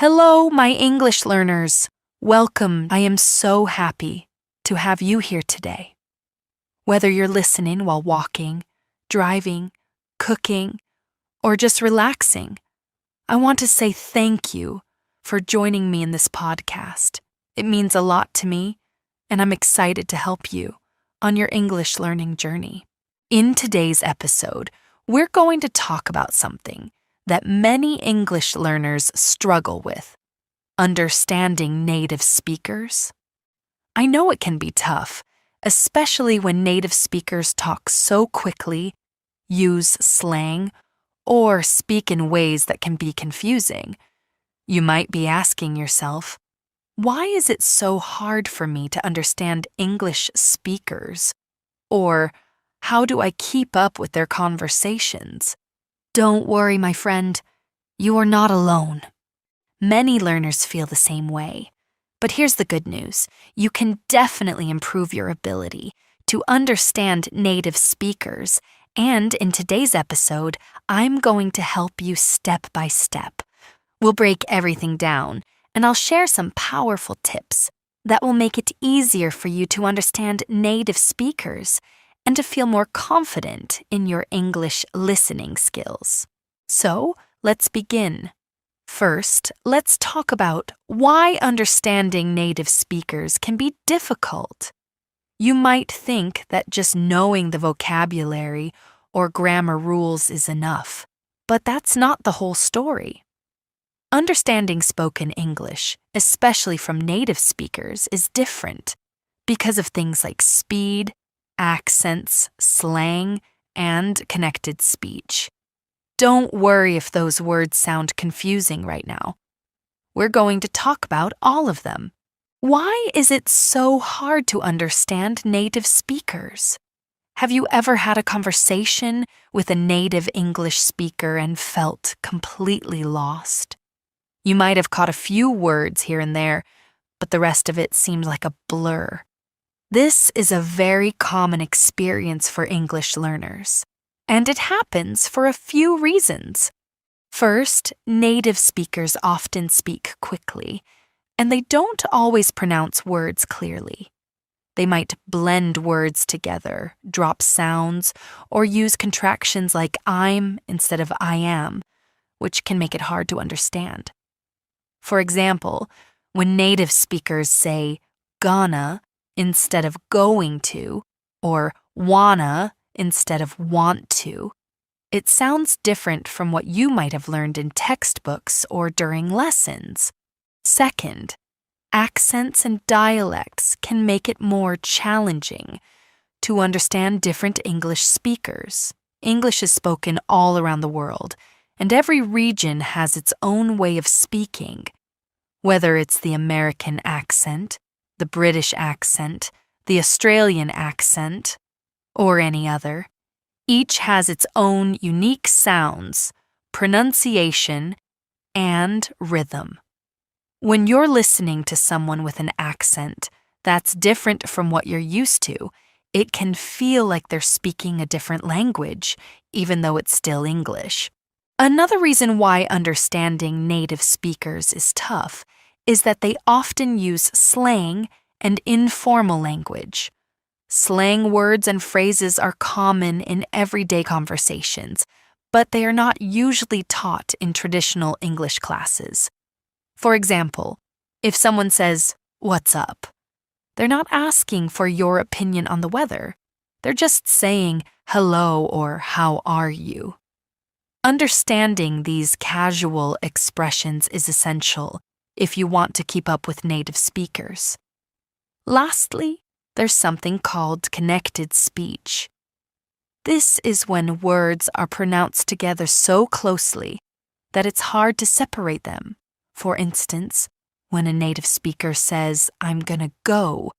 Hello, my English learners. Welcome. I am so happy to have you here today. Whether you're listening while walking, driving, cooking, or just relaxing, I want to say thank you for joining me in this podcast. It means a lot to me, and I'm excited to help you on your English learning journey. In today's episode, we're going to talk about something that many English learners struggle with: understanding native speakers. I know it can be tough, especially when native speakers talk so quickly, use slang, or speak in ways that can be confusing. You might be asking yourself, why is it so hard for me to understand English speakers? Or, how do I keep up with their conversations? Don't worry, my friend. You are not alone. Many learners feel the same way. But here's the good news. You can definitely improve your ability to understand native speakers. And in today's episode, I'm going to help you step by step. We'll break everything down, and I'll share some powerful tips that will make it easier for you to understand native speakers and to feel more confident in your English listening skills. So, let's begin. First, let's talk about why understanding native speakers can be difficult. You might think that just knowing the vocabulary or grammar rules is enough, but that's not the whole story. Understanding spoken English, especially from native speakers, is different because of things like speed, accents, slang, and connected speech. Don't worry if those words sound confusing right now. We're going to talk about all of them. Why is it so hard to understand native speakers? Have you ever had a conversation with a native English speaker and felt completely lost? You might have caught a few words here and there, but the rest of it seemed like a blur. This is a very common experience for English learners, and it happens for a few reasons. First, native speakers often speak quickly, and they don't always pronounce words clearly. They might blend words together, drop sounds, or use contractions like I'm instead of I am, which can make it hard to understand. For example, when native speakers say gonna instead of going to, or wanna instead of want to, it sounds different from what you might have learned in textbooks or during lessons. Second, accents and dialects can make it more challenging to understand different English speakers. English is spoken all around the world, and every region has its own way of speaking. Whether it's the American accent, the British accent, the Australian accent, or any other, each has its own unique sounds, pronunciation, and rhythm. When you're listening to someone with an accent that's different from what you're used to, it can feel like they're speaking a different language, even though it's still English. Another reason why understanding native speakers is tough is that they often use slang and informal language. Slang words and phrases are common in everyday conversations, but they are not usually taught in traditional English classes. For example, if someone says, "What's up?" they're not asking for your opinion on the weather. They're just saying hello or how are you. Understanding these casual expressions is essential if you want to keep up with native speakers. Lastly, there's something called connected speech. This is when words are pronounced together so closely that it's hard to separate them. For instance, when a native speaker says, "I'm gonna go,"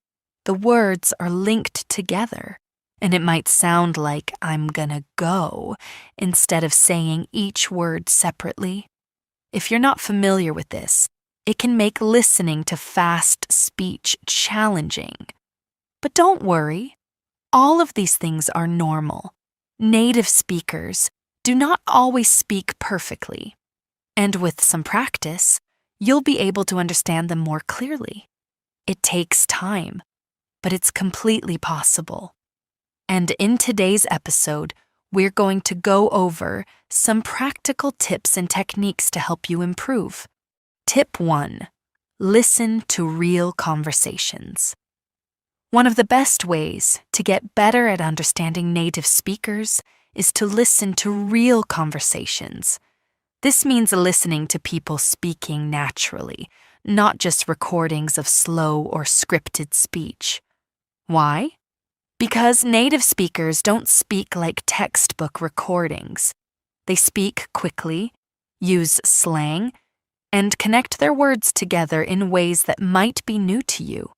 the words are linked together, and it might sound like "I'm gonna go" instead of saying each word separately. If you're not familiar with this, it can make listening to fast speech challenging. But don't worry, all of these things are normal. Native speakers do not always speak perfectly, and with some practice, you'll be able to understand them more clearly. It takes time, but it's completely possible. And in today's episode, we're going to go over some practical tips and techniques to help you improve. Tip 1. Listen to real conversations. One of the best ways to get better at understanding native speakers is to listen to real conversations. This means listening to people speaking naturally, not just recordings of slow or scripted speech. Why? Because native speakers don't speak like textbook recordings. They speak quickly, use slang, and connect their words together in ways that might be new to you.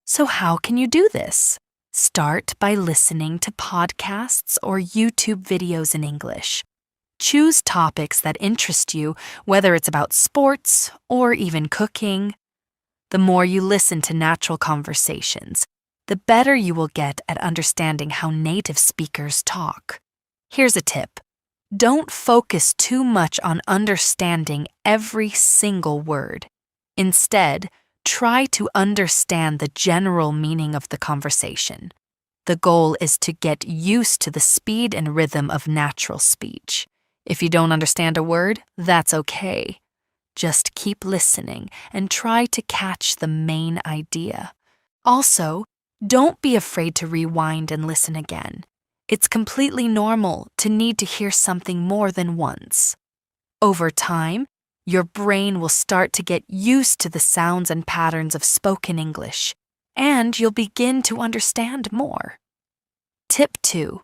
So how can you do this? Start by listening to podcasts or YouTube videos in English. Choose topics that interest you, whether it's about sports or even cooking. The more you listen to natural conversations, the better you will get at understanding how native speakers talk. Here's a tip. Don't focus too much on understanding every single word. Instead, try to understand the general meaning of the conversation. The goal is to get used to the speed and rhythm of natural speech. If you don't understand a word, that's okay. Just keep listening and try to catch the main idea. Also, don't be afraid to rewind and listen again. It's completely normal to need to hear something more than once. Over time, your brain will start to get used to the sounds and patterns of spoken English, and you'll begin to understand more. Tip 2.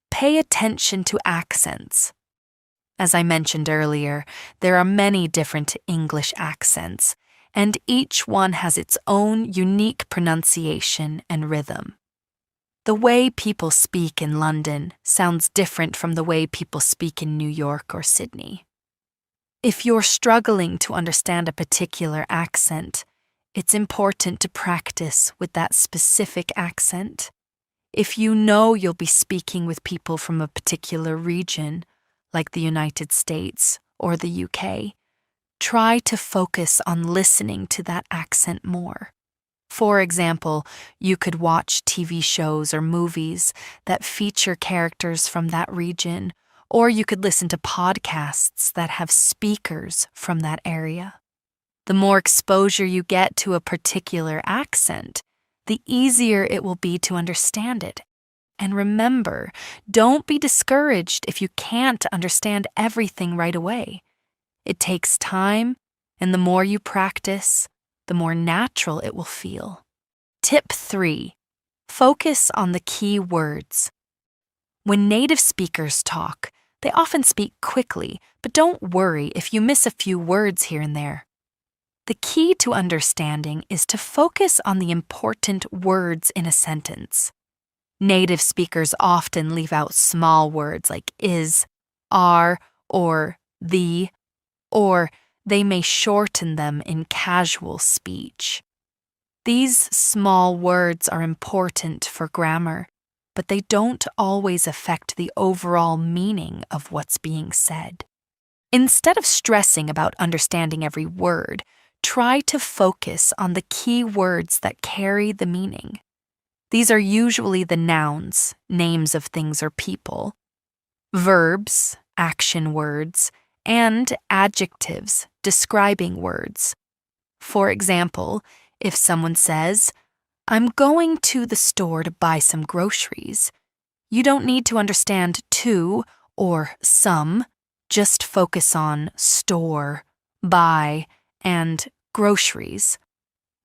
Pay attention to accents. As I mentioned earlier, there are many different English accents, and each one has its own unique pronunciation and rhythm. The way people speak in London sounds different from the way people speak in New York or Sydney. If you're struggling to understand a particular accent, it's important to practice with that specific accent. If you know you'll be speaking with people from a particular region, like the United States or the UK, try to focus on listening to that accent more. For example, you could watch TV shows or movies that feature characters from that region, or you could listen to podcasts that have speakers from that area. The more exposure you get to a particular accent, the easier it will be to understand it. And remember, don't be discouraged if you can't understand everything right away. It takes time, and the more you practice, the more natural it will feel. Tip 3. Focus on the key words. When native speakers talk, they often speak quickly, but don't worry if you miss a few words here and there. The key to understanding is to focus on the important words in a sentence. Native speakers often leave out small words like is, are, or the, or they may shorten them in casual speech. These small words are important for grammar, but they don't always affect the overall meaning of what's being said. Instead of stressing about understanding every word, try to focus on the key words that carry the meaning. These are usually the nouns, names of things or people, verbs, action words, and adjectives, describing words. For example, if someone says, "I'm going to the store to buy some groceries," you don't need to understand to or some, just focus on store, buy, and groceries.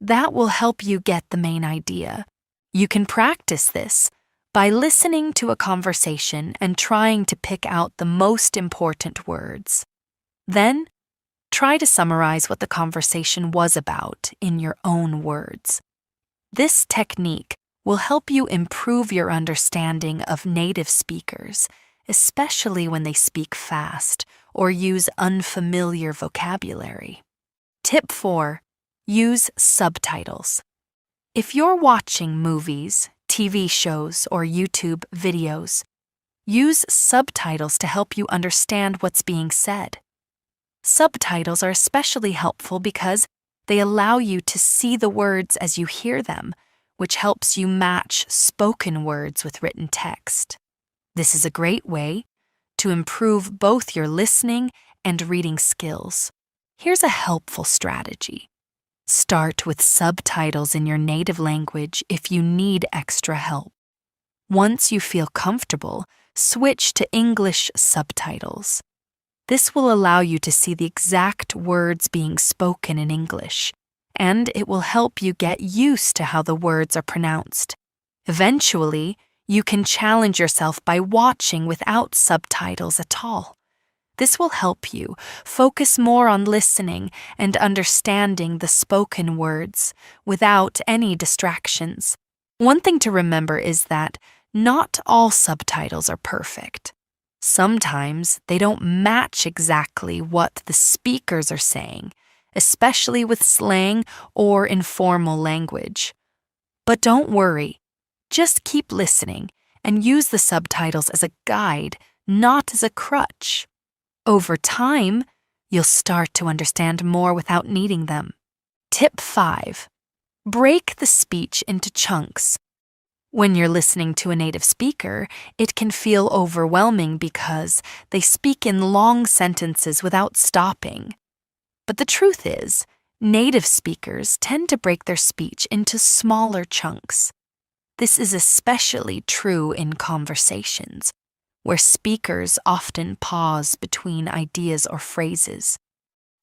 That will help you get the main idea. You can practice this by listening to a conversation and trying to pick out the most important words. Then, try to summarize what the conversation was about in your own words. This technique will help you improve your understanding of native speakers, especially when they speak fast or use unfamiliar vocabulary. Tip 4. Use subtitles. If you're watching movies, TV shows, or YouTube videos, use subtitles to help you understand what's being said. Subtitles are especially helpful because they allow you to see the words as you hear them, which helps you match spoken words with written text. This is a great way to improve both your listening and reading skills. Here's a helpful strategy. Start with subtitles in your native language if you need extra help. Once you feel comfortable, switch to English subtitles. This will allow you to see the exact words being spoken in English, and it will help you get used to how the words are pronounced. Eventually, you can challenge yourself by watching without subtitles at all. This will help you focus more on listening and understanding the spoken words without any distractions. One thing to remember is that not all subtitles are perfect. Sometimes they don't match exactly what the speakers are saying, especially with slang or informal language. But don't worry. Just keep listening and use the subtitles as a guide, not as a crutch. Over time, you'll start to understand more without needing them. Tip 5. Break the speech into chunks. When you're listening to a native speaker, it can feel overwhelming because they speak in long sentences without stopping. But the truth is, native speakers tend to break their speech into smaller chunks. This is especially true in conversations, where speakers often pause between ideas or phrases.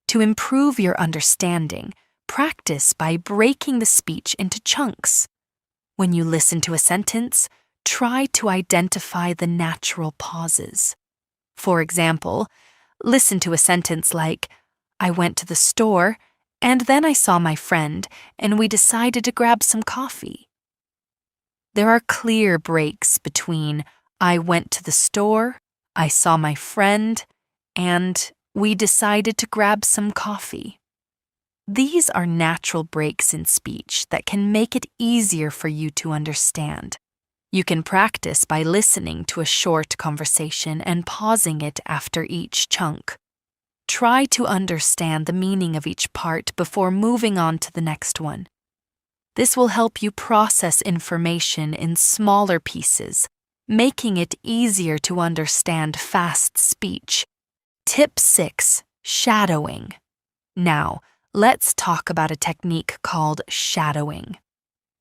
To improve your understanding, practice by breaking the speech into chunks. When you listen to a sentence, try to identify the natural pauses. For example, listen to a sentence like, "I went to the store, and then I saw my friend, and we decided to grab some coffee." There are clear breaks between "I went to the store," "I saw my friend," and "we decided to grab some coffee." These are natural breaks in speech that can make it easier for you to understand. You can practice by listening to a short conversation and pausing it after each chunk. Try to understand the meaning of each part before moving on to the next one. This will help you process information in smaller pieces, making it easier to understand fast speech. Tip 6. Shadowing. Now, let's talk about a technique called shadowing.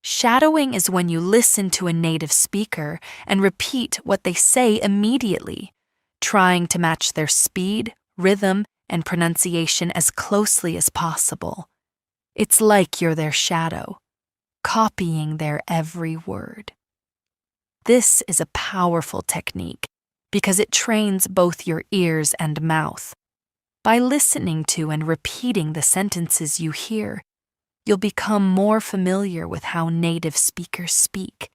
Shadowing is when you listen to a native speaker and repeat what they say immediately, trying to match their speed, rhythm, and pronunciation as closely as possible. It's like you're their shadow, copying their every word. This is a powerful technique because it trains both your ears and mouth. By listening to and repeating the sentences you hear, you'll become more familiar with how native speakers speak.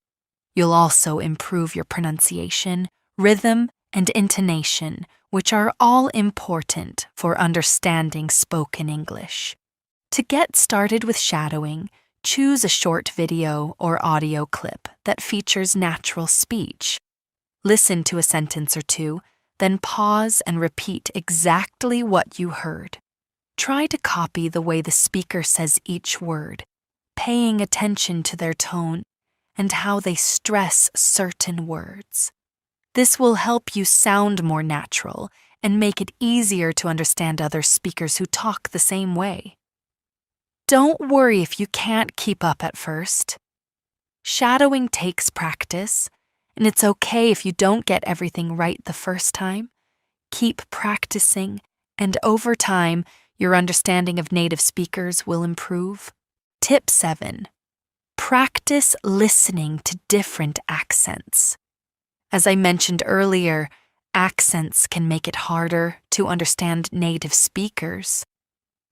You'll also improve your pronunciation, rhythm, and intonation, which are all important for understanding spoken English. To get started with shadowing, choose a short video or audio clip that features natural speech. Listen to a sentence or two, then pause and repeat exactly what you heard. Try to copy the way the speaker says each word, paying attention to their tone and how they stress certain words. This will help you sound more natural and make it easier to understand other speakers who talk the same way. Don't worry if you can't keep up at first. Shadowing takes practice, and it's okay if you don't get everything right the first time. Keep practicing, and over time, your understanding of native speakers will improve. Tip 7. Practice listening to different accents. As I mentioned earlier, accents can make it harder to understand native speakers.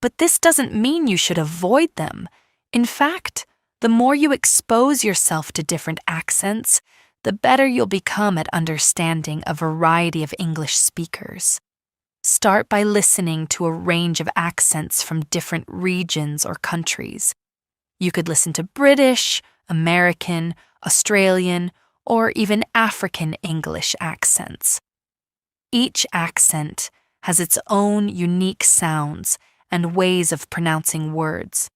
But this doesn't mean you should avoid them. In fact, the more you expose yourself to different accents, the better you'll become at understanding a variety of English speakers. Start by listening to a range of accents from different regions or countries. You could listen to British, American, Australian, or even African English accents. Each accent has its own unique sounds and ways of pronouncing words.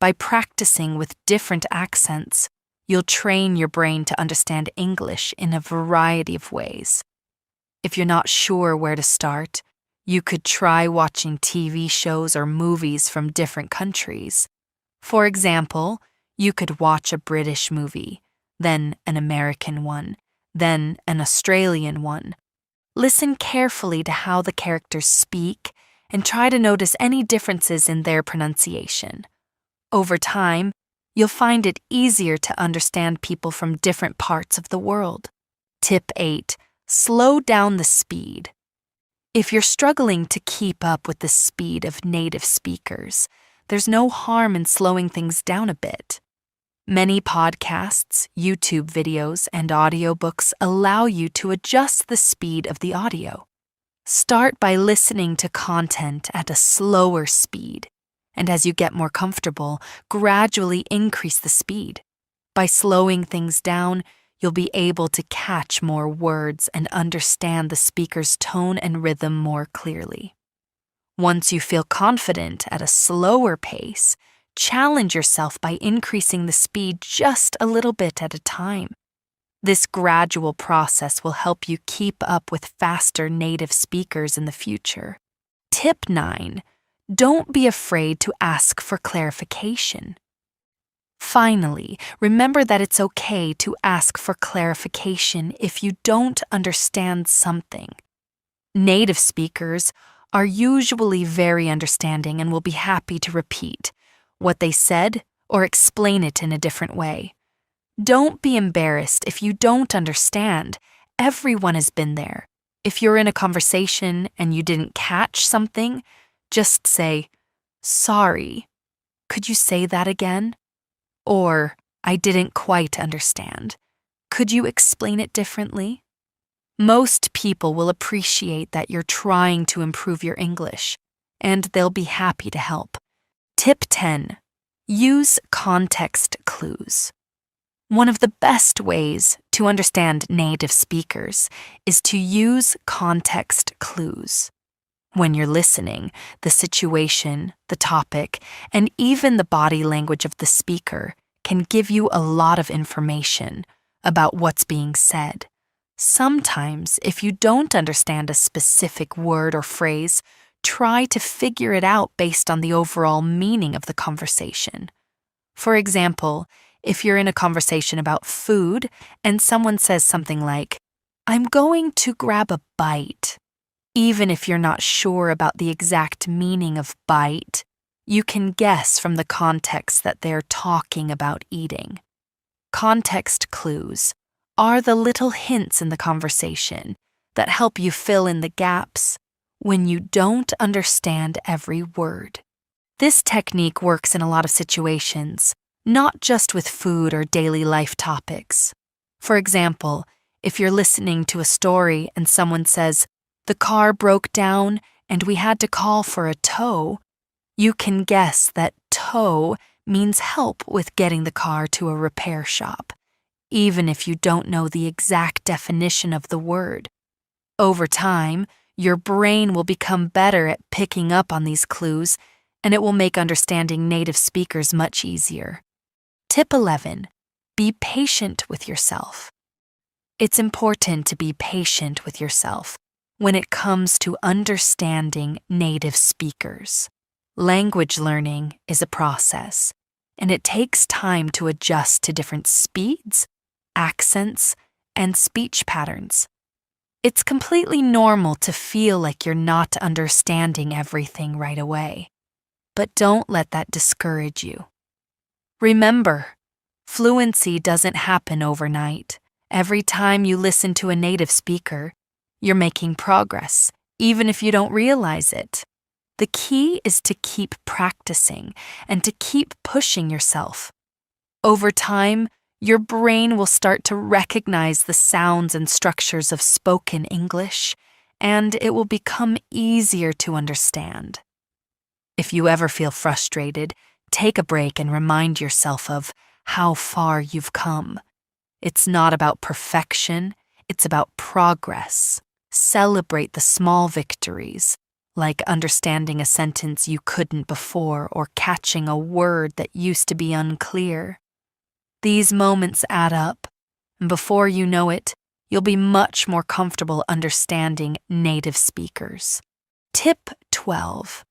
By practicing with different accents, you'll train your brain to understand English in a variety of ways. If you're not sure where to start, you could try watching TV shows or movies from different countries. For example, you could watch a British movie, then an American one, then an Australian one. Listen carefully to how the characters speak and try to notice any differences in their pronunciation. Over time, you'll find it easier to understand people from different parts of the world. Tip 8. Slow down the speed. If you're struggling to keep up with the speed of native speakers, there's no harm in slowing things down a bit. Many podcasts, YouTube videos, and audiobooks allow you to adjust the speed of the audio. Start by listening to content at a slower speed, and as you get more comfortable, gradually increase the speed. By slowing things down, you'll be able to catch more words and understand the speaker's tone and rhythm more clearly. Once you feel confident at a slower pace, challenge yourself by increasing the speed just a little bit at a time. This gradual process will help you keep up with faster native speakers in the future. Tip 9. Don't be afraid to ask for clarification. Finally, remember that it's okay to ask for clarification if you don't understand something. Native speakers are usually very understanding and will be happy to repeat what they said or explain it in a different way. Don't be embarrassed if you don't understand. Everyone has been there. If you're in a conversation and you didn't catch something, just say, "Sorry, could you say that again?" Or, "I didn't quite understand. Could you explain it differently?" Most people will appreciate that you're trying to improve your English, and they'll be happy to help. Tip 10. Use context clues. One of the best ways to understand native speakers is to use context clues. When you're listening, the situation, the topic, and even the body language of the speaker can give you a lot of information about what's being said. Sometimes, if you don't understand a specific word or phrase, try to figure it out based on the overall meaning of the conversation. For example, if you're in a conversation about food and someone says something like, "I'm going to grab a bite," even if you're not sure about the exact meaning of bite, you can guess from the context that they're talking about eating. Context clues are the little hints in the conversation that help you fill in the gaps when you don't understand every word. This technique works in a lot of situations, not just with food or daily life topics. For example, if you're listening to a story and someone says, "The car broke down and we had to call for a tow," you can guess that tow means help with getting the car to a repair shop, even if you don't know the exact definition of the word. Over time, your brain will become better at picking up on these clues, and it will make understanding native speakers much easier. Tip 11. Be patient with yourself. It's important to be patient with yourself when it comes to understanding native speakers. Language learning is a process, and it takes time to adjust to different speeds, accents, and speech patterns. It's completely normal to feel like you're not understanding everything right away, but don't let that discourage you. Remember, fluency doesn't happen overnight. Every time you listen to a native speaker, you're making progress, even if you don't realize it. The key is to keep practicing and to keep pushing yourself. Over time, your brain will start to recognize the sounds and structures of spoken English, and it will become easier to understand. If you ever feel frustrated, take a break and remind yourself of how far you've come. It's not about perfection, it's about progress. Celebrate the small victories, like understanding a sentence you couldn't before or catching a word that used to be unclear. These moments add up, and before you know it, you'll be much more comfortable understanding native speakers. Tip 12.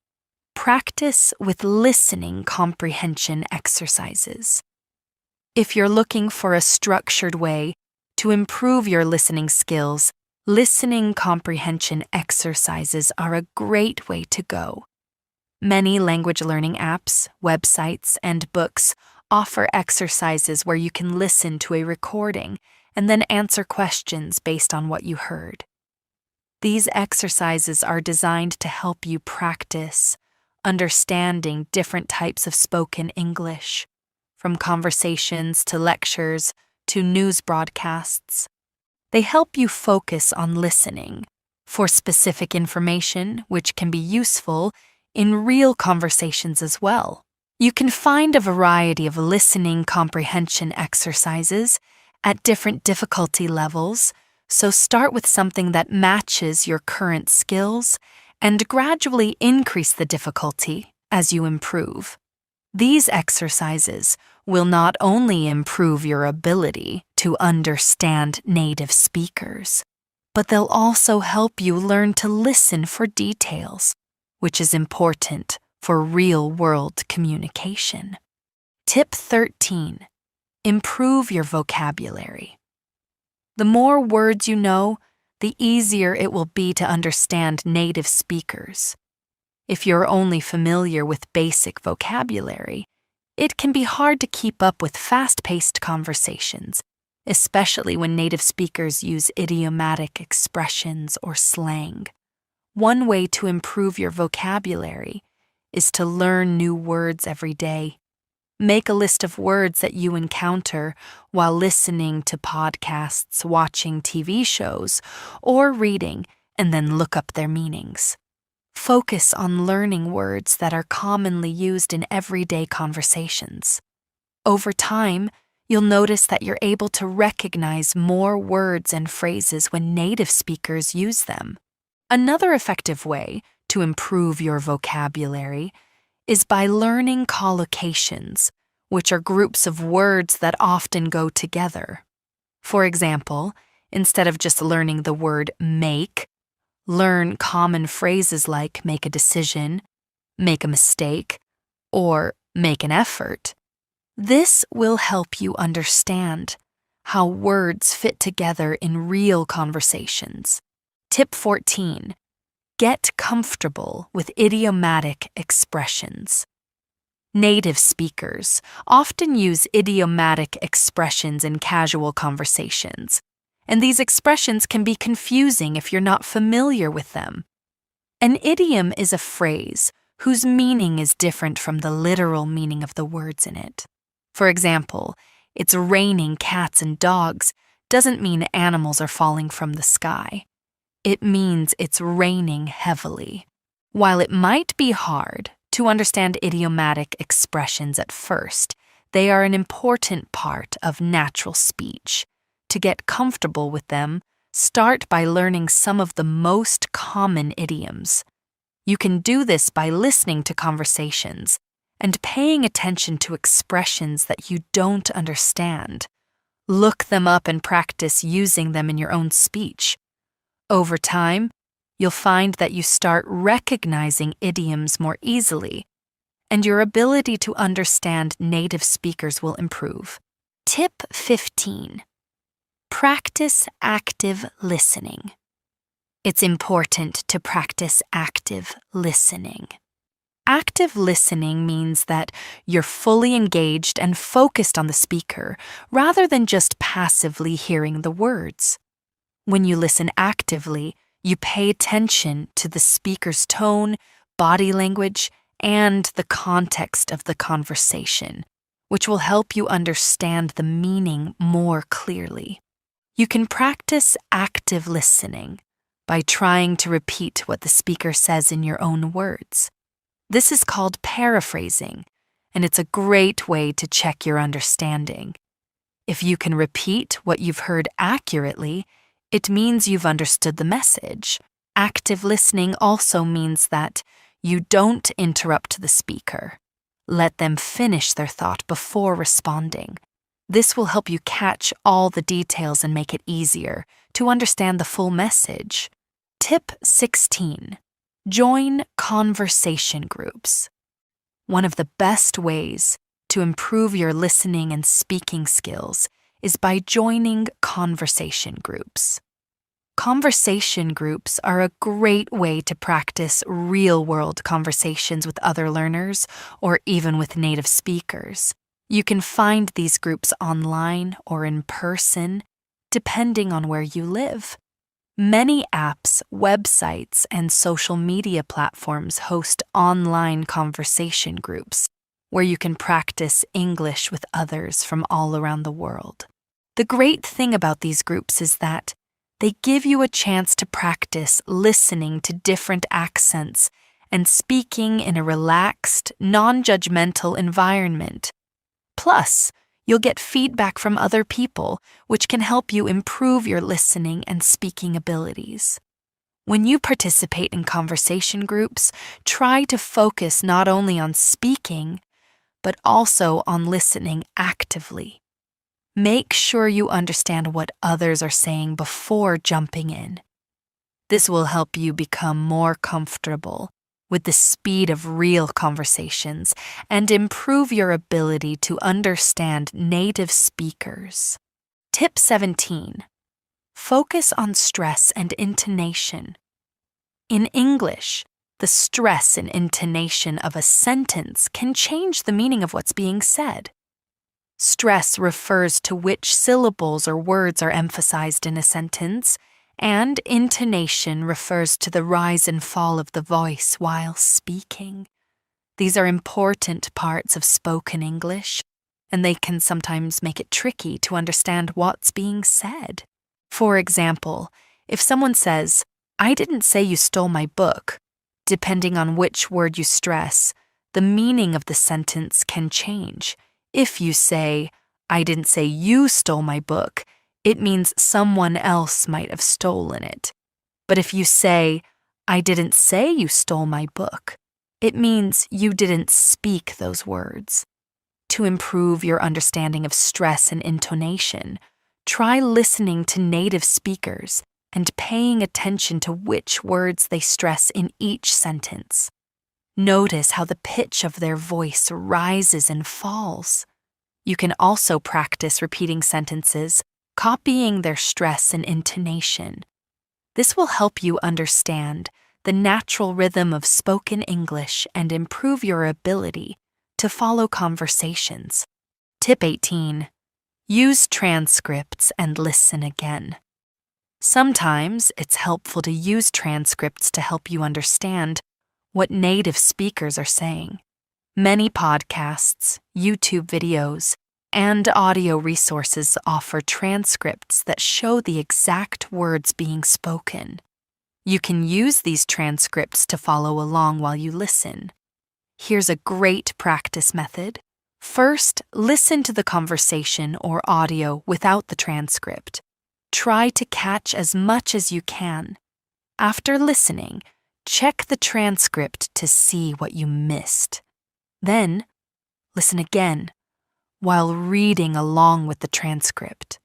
Practice with listening comprehension exercises. If you're looking for a structured way to improve your listening skills, listening comprehension exercises are a great way to go. Many language learning apps, websites, and books offer exercises where you can listen to a recording and then answer questions based on what you heard. These exercises are designed to help you practice understanding different types of spoken English, from conversations to lectures to news broadcasts. They help you focus on listening for specific information, which can be useful in real conversations as well. You can find a variety of listening comprehension exercises at different difficulty levels, so start with something that matches your current skills and gradually increase the difficulty as you improve. These exercises will not only improve your ability to understand native speakers, but they'll also help you learn to listen for details, which is important for real-world communication. Tip 13. Improve your vocabulary. The more words you know, the easier it will be to understand native speakers. If you're only familiar with basic vocabulary, it can be hard to keep up with fast-paced conversations, especially when native speakers use idiomatic expressions or slang. One way to improve your vocabulary is to learn new words every day. Make a list of words that you encounter while listening to podcasts, watching TV shows, or reading, and then look up their meanings. Focus on learning words that are commonly used in everyday conversations. Over time, you'll notice that you're able to recognize more words and phrases when native speakers use them. Another effective way to improve your vocabulary is by learning collocations, which are groups of words that often go together. For example, instead of just learning the word make, learn common phrases like make a decision, make a mistake, or make an effort. This will help you understand how words fit together in real conversations. Tip 14. Get comfortable with idiomatic expressions. Native speakers often use idiomatic expressions in casual conversations, and these expressions can be confusing if you're not familiar with them. An idiom is a phrase whose meaning is different from the literal meaning of the words in it. For example, it's raining cats and dogs doesn't mean animals are falling from the sky. It means it's raining heavily. While it might be hard to understand idiomatic expressions at first, they are an important part of natural speech. To get comfortable with them, start by learning some of the most common idioms. You can do this by listening to conversations and paying attention to expressions that you don't understand. Look them up and practice using them in your own speech. Over time, you'll find that you start recognizing idioms more easily, and your ability to understand native speakers will improve. Tip 15. Practice active listening. It's important to practice active listening. Active listening means that you're fully engaged and focused on the speaker rather than just passively hearing the words. When you listen actively, you pay attention to the speaker's tone, body language, and the context of the conversation, which will help you understand the meaning more clearly. You can practice active listening by trying to repeat what the speaker says in your own words. This is called paraphrasing, and it's a great way to check your understanding. If you can repeat what you've heard accurately, It means you've understood the message. Active listening also means that you don't interrupt the speaker. Let them finish their thought before responding. This will help you catch all the details and make it easier to understand the full message. Tip 16. Join conversation groups. One of the best ways to improve your listening and speaking skills is by joining conversation groups. Conversation groups are a great way to practice real-world conversations with other learners or even with native speakers. You can find these groups online or in person, depending on where you live. Many apps, websites, and social media platforms host online conversation groups where you can practice English with others from all around the world. The great thing about these groups is that they give you a chance to practice listening to different accents and speaking in a relaxed, non-judgmental environment. Plus, you'll get feedback from other people, which can help you improve your listening and speaking abilities. When you participate in conversation groups, try to focus not only on speaking, but also on listening actively. Make sure you understand what others are saying before jumping in. This will help you become more comfortable with the speed of real conversations and improve your ability to understand native speakers. Tip 17. Focus on stress and intonation. In English, the stress and intonation of a sentence can change the meaning of what's being said. Stress refers to which syllables or words are emphasized in a sentence, and intonation refers to the rise and fall of the voice while speaking. These are important parts of spoken English, and they can sometimes make it tricky to understand what's being said. For example, if someone says, "I didn't say you stole my book," depending on which word you stress, the meaning of the sentence can change. If you say, "I didn't say you stole my book," it means someone else might have stolen it. But if you say, "I didn't say you stole my book," it means you didn't speak those words. To improve your understanding of stress and intonation, try listening to native speakers and paying attention to which words they stress in each sentence. Notice how the pitch of their voice rises and falls. You can also practice repeating sentences, copying their stress and intonation. This will help you understand the natural rhythm of spoken English and improve your ability to follow conversations. Tip 18. Use transcripts and listen again. Sometimes it's helpful to use transcripts to help you understand what native speakers are saying. Many podcasts, YouTube videos, and audio resources offer transcripts that show the exact words being spoken. You can use these transcripts to follow along while you listen. Here's a great practice method. First, listen to the conversation or audio without the transcript. Try to catch as much as you can. After listening, check the transcript to see what you missed. Then, listen again while reading along with the transcript.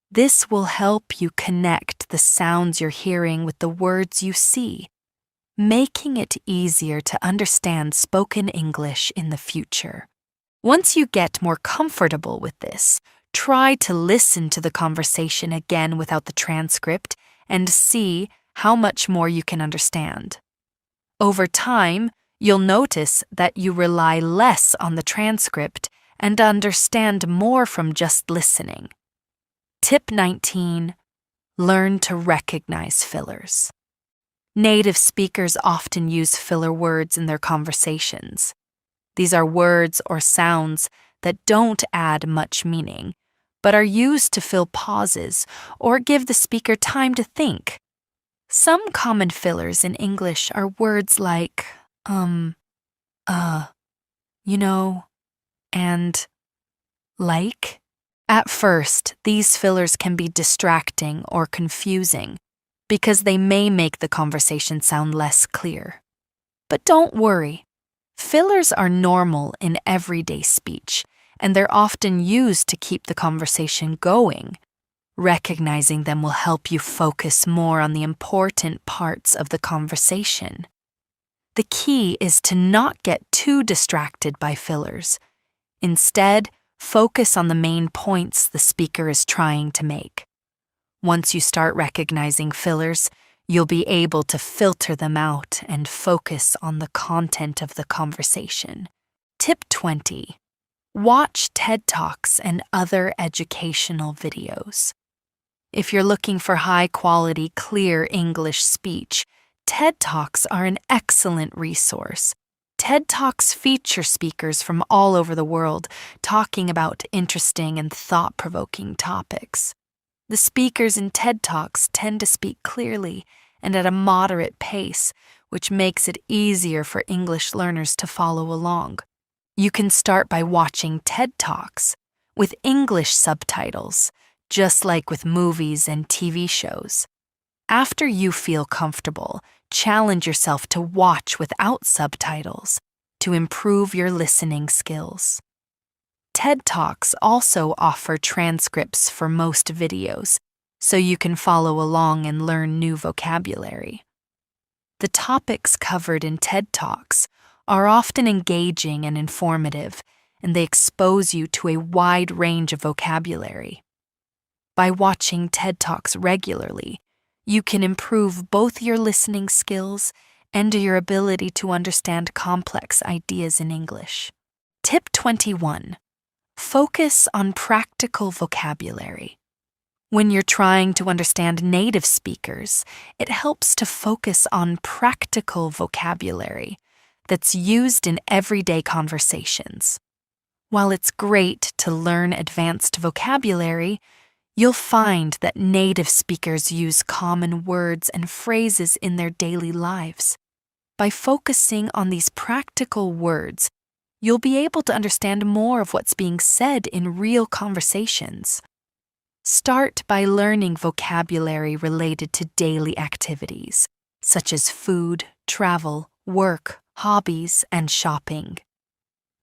This will help you connect the sounds you're hearing with the words you see, making it easier to understand spoken English in the future. Once you get more comfortable with this, try to listen to the conversation again without the transcript and see how much more you can understand. Over time, you'll notice that you rely less on the transcript and understand more from just listening. Tip 19. Learn to recognize fillers. Native speakers often use filler words in their conversations. These are words or sounds that don't add much meaning, but are used to fill pauses or give the speaker time to think. Some common fillers in English are words like, you know, and like. At first, these fillers can be distracting or confusing because they may make the conversation sound less clear. But don't worry. Fillers are normal in everyday speech, and they're often used to keep the conversation going. Recognizing them will help you focus more on the important parts of the conversation. The key is to not get too distracted by fillers. Instead, focus on the main points the speaker is trying to make. Once you start recognizing fillers, you'll be able to filter them out and focus on the content of the conversation. Tip 20. Watch TED Talks and other educational videos. If you're looking for high-quality, clear English speech, TED Talks are an excellent resource. TED Talks feature speakers from all over the world talking about interesting and thought-provoking topics. The speakers in TED Talks tend to speak clearly and at a moderate pace, which makes it easier for English learners to follow along. You can start by watching TED Talks with English subtitles, just like with movies and TV shows. After you feel comfortable, challenge yourself to watch without subtitles to improve your listening skills. TED Talks also offer transcripts for most videos, so you can follow along and learn new vocabulary. The topics covered in TED Talks are often engaging and informative, and they expose you to a wide range of vocabulary. By watching TED Talks regularly, you can improve both your listening skills and your ability to understand complex ideas in English. Tip 21. Focus on practical vocabulary. When you're trying to understand native speakers, it helps to focus on practical vocabulary that's used in everyday conversations. While it's great to learn advanced vocabulary, you'll find that native speakers use common words and phrases in their daily lives. By focusing on these practical words, you'll be able to understand more of what's being said in real conversations. Start by learning vocabulary related to daily activities, such as food, travel, work, hobbies, and shopping.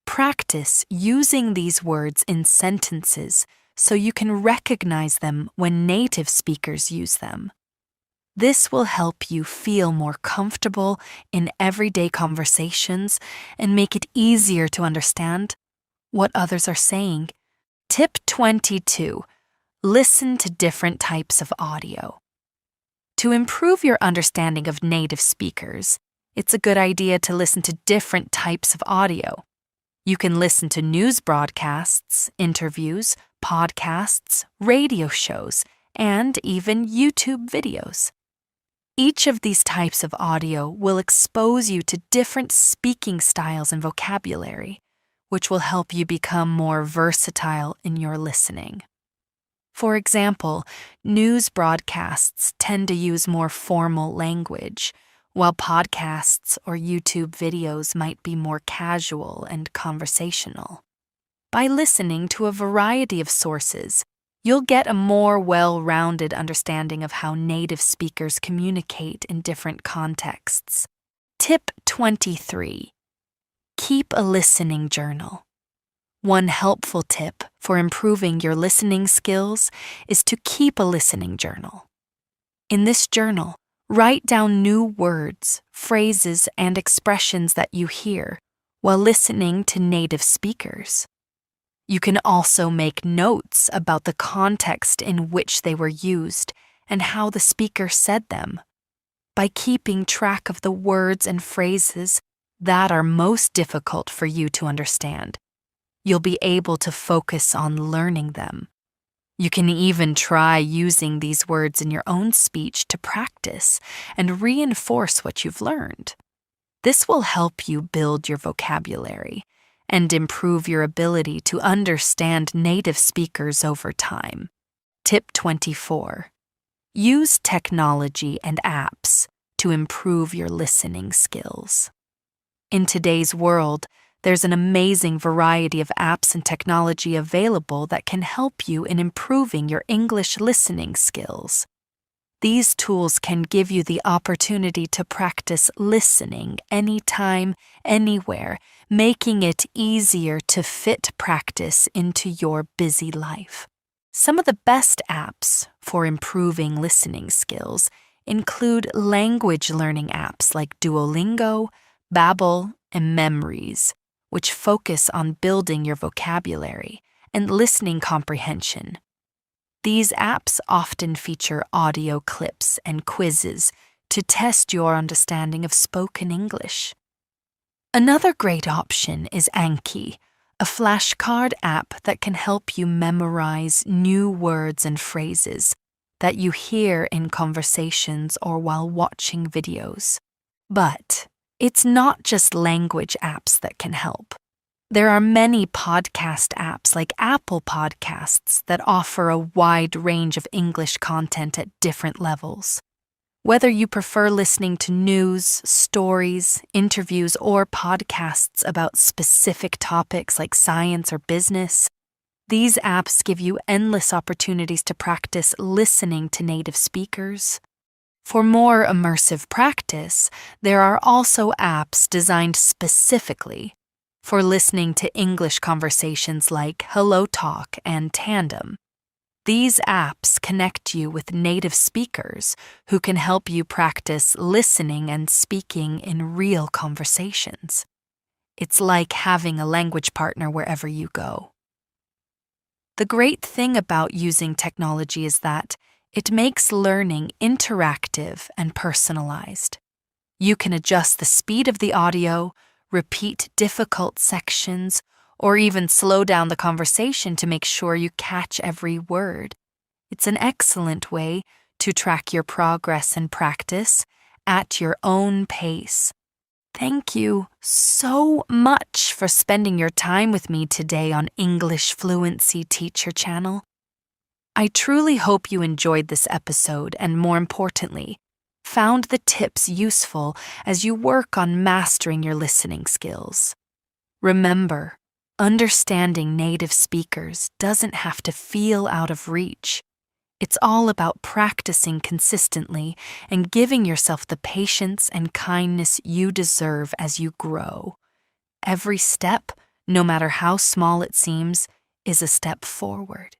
Practice using these words in sentences so you can recognize them when native speakers use them. This will help you feel more comfortable in everyday conversations and make it easier to understand what others are saying. Tip 22. Listen to different types of audio. To improve your understanding of native speakers, it's a good idea to listen to different types of audio. You can listen to news broadcasts, interviews, podcasts, radio shows, and even YouTube videos. Each of these types of audio will expose you to different speaking styles and vocabulary, which will help you become more versatile in your listening. For example, news broadcasts tend to use more formal language, while podcasts or YouTube videos might be more casual and conversational. By listening to a variety of sources, you'll get a more well-rounded understanding of how native speakers communicate in different contexts. Tip 23. Keep a listening journal. One helpful tip for improving your listening skills is to keep a listening journal. In this journal, write down new words, phrases, and expressions that you hear while listening to native speakers. You can also make notes about the context in which they were used and how the speaker said them. By keeping track of the words and phrases that are most difficult for you to understand, you'll be able to focus on learning them. You can even try using these words in your own speech to practice and reinforce what you've learned. This will help you build your vocabulary and improve your ability to understand native speakers over time. Tip 24. Use technology and apps to improve your listening skills. In today's world, There's an amazing variety of apps and technology available that can help you in improving your English listening skills. These tools can give you the opportunity to practice listening anytime, anywhere, making it easier to fit practice into your busy life. Some of the best apps for improving listening skills include language learning apps like Duolingo, Babbel, and Memories, which focus on building your vocabulary and listening comprehension. These apps often feature audio clips and quizzes to test your understanding of spoken English. Another great option is Anki, a flashcard app that can help you memorize new words and phrases that you hear in conversations or while watching videos. But it's not just language apps that can help. There are many podcast apps like Apple Podcasts that offer a wide range of English content at different levels. Whether you prefer listening to news, stories, interviews, or podcasts about specific topics like science or business, these apps give you endless opportunities to practice listening to native speakers. For more immersive practice, there are also apps designed specifically for listening to English conversations like Hello Talk and Tandem. These apps connect you with native speakers who can help you practice listening and speaking in real conversations. It's like having a language partner wherever you go. The great thing about using technology is that it makes learning interactive and personalized. You can adjust the speed of the audio, repeat difficult sections, or even slow down the conversation to make sure you catch every word. It's an excellent way to track your progress and practice at your own pace. Thank you so much for spending your time with me today on English Fluency Teacher Channel. I truly hope you enjoyed this episode and, more importantly, found the tips useful as you work on mastering your listening skills. Remember, understanding native speakers doesn't have to feel out of reach. It's all about practicing consistently and giving yourself the patience and kindness you deserve as you grow. Every step, no matter how small it seems, is a step forward.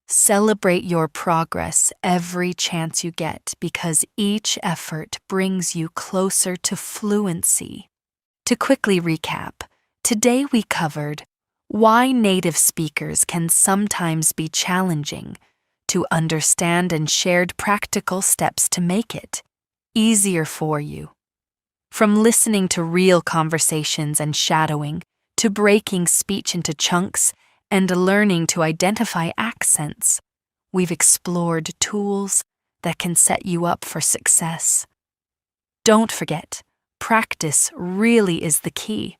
Celebrate your progress every chance you get because each effort brings you closer to fluency. To quickly recap, today we covered why native speakers can sometimes be challenging, to understand and shared practical steps to make it easier for you. From listening to real conversations and shadowing, to breaking speech into chunks and learning to identify accents, we've explored tools that can set you up for success. Don't forget, practice really is the key.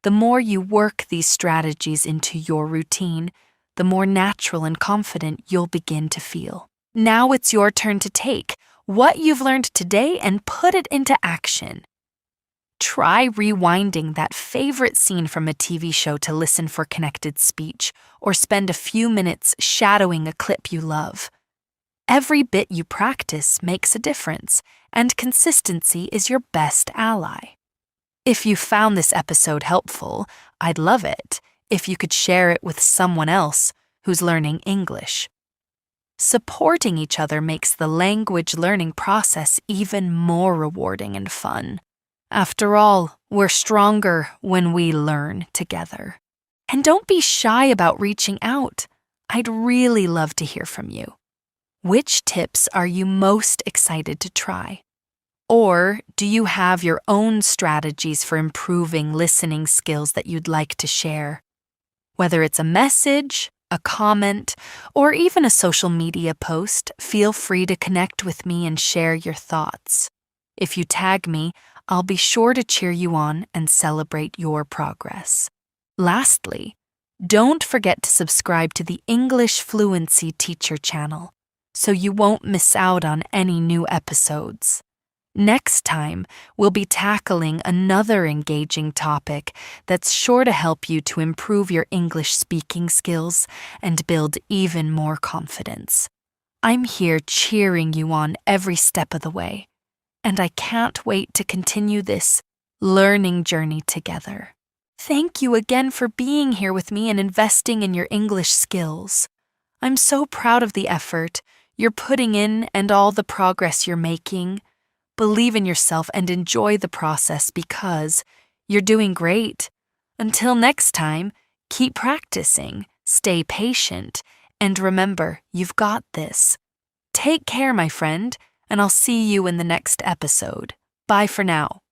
The more you work these strategies into your routine, the more natural and confident you'll begin to feel. Now it's your turn to take what you've learned today and put it into action. Try rewinding that favorite scene from a TV show to listen for connected speech, or spend a few minutes shadowing a clip you love. Every bit you practice makes a difference, and consistency is your best ally. If you found this episode helpful, I'd love it if you could share it with someone else who's learning English. Supporting each other makes the language learning process even more rewarding and fun. After all, we're stronger when we learn together. And don't be shy about reaching out. I'd really love to hear from you. Which tips are you most excited to try? Or do you have your own strategies for improving listening skills that you'd like to share? Whether it's a message, a comment, or even a social media post, feel free to connect with me and share your thoughts. If you tag me, I'll be sure to cheer you on and celebrate your progress. Lastly, don't forget to subscribe to the English Fluency Teacher channel so you won't miss out on any new episodes. Next time, we'll be tackling another engaging topic that's sure to help you to improve your English speaking skills and build even more confidence. I'm here cheering you on every step of the way, and I can't wait to continue this learning journey together. Thank you again for being here with me and investing in your English skills. I'm so proud of the effort you're putting in and all the progress you're making. Believe in yourself and enjoy the process because you're doing great. Until next time, keep practicing, stay patient, and remember, you've got this. Take care, my friend, and I'll see you in the next episode. Bye for now.